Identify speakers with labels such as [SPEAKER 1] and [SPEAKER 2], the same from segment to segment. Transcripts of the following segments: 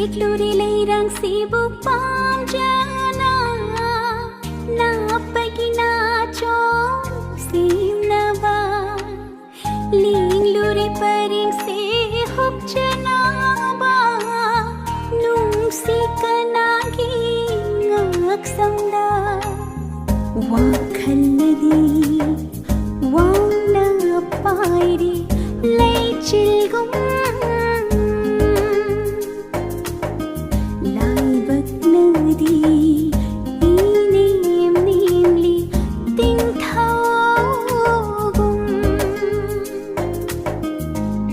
[SPEAKER 1] Hekluri leirang sibu pamjana na pagina chom sim na ba lingluri paring se hukjana ba nung si kanagi ngak samda wakhaladi wana pairi lei chilgum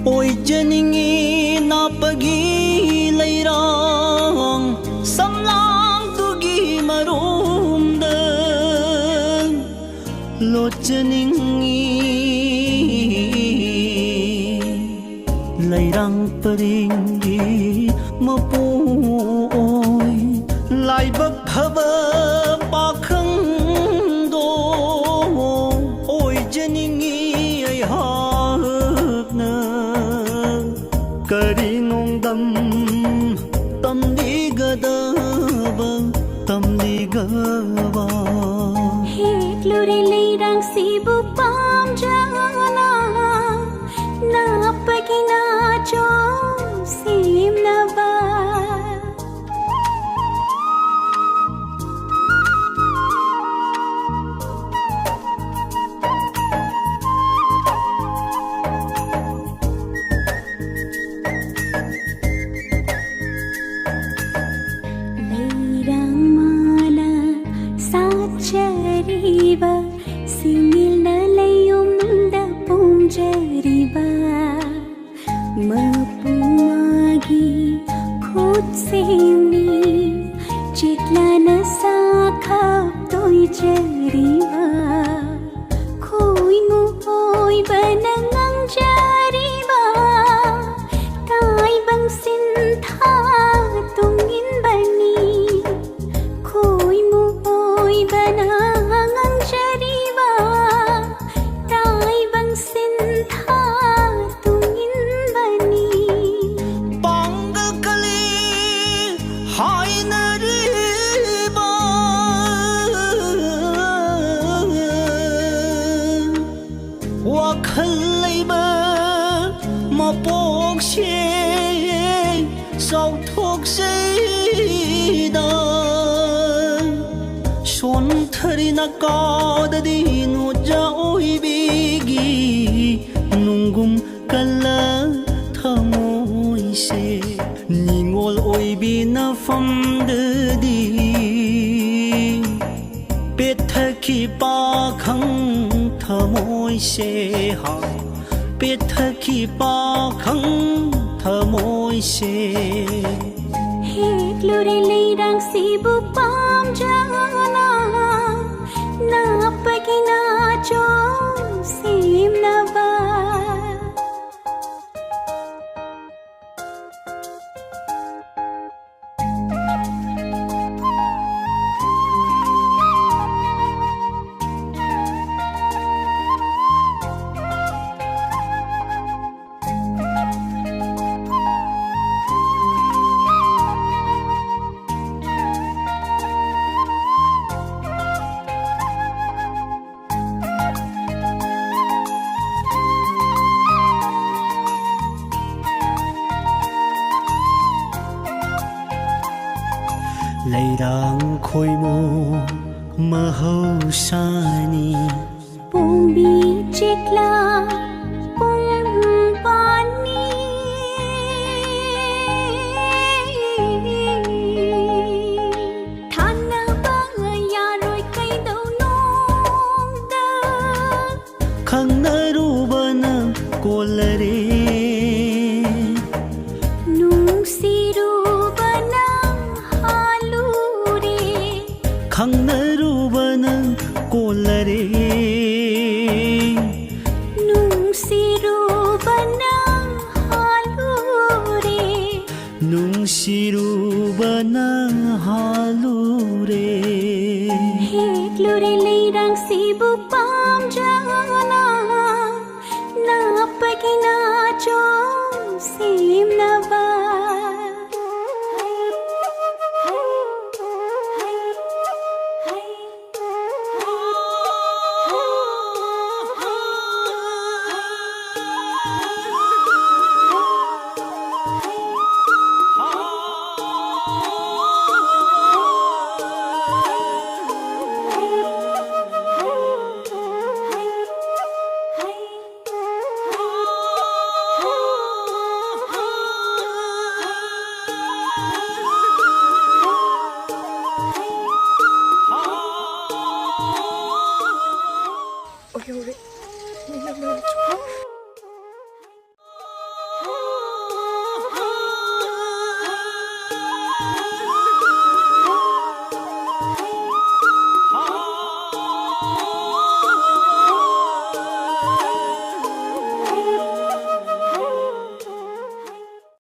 [SPEAKER 2] Oi janingi na pagi lairang samlang tugi marumdan lo janingi lairang paringi mapuoy laibak haba pakhang do oi janingi ai hakna karinong dam tamligadawa tamligawa
[SPEAKER 1] Hekluri leirang sibu pamjana na pagina chom sim na ba Jariba singil na layom da pumjariba mapumagi khut sini chitla na sakhap toy jariba khoi mu hoi banang jariba tai bang sin tha tungin bani khoi mu hoi banang
[SPEAKER 2] wakhalaiba mapok she sau thok seida son tharina kaudadi no ja oibigi nungum kala thamoi se ningol oibina famdadi pethaki pakhang thamoi se ha pethaki pakhang thamoi se
[SPEAKER 1] Hekluri leirang sibu pamjana na pagina chom sim na ba
[SPEAKER 2] leirang khoi mo mahausani
[SPEAKER 1] pumbi chikla pumpani thana bang yaroi kai dau nong da
[SPEAKER 2] khangnarubana kolare khangnarubana kolare
[SPEAKER 1] nungsirubana halure
[SPEAKER 2] nungsirubana halure
[SPEAKER 1] Hekluri leirang sibu pamjana na pagina chom sim na ba
[SPEAKER 3] 겨울에 미나무를 줘.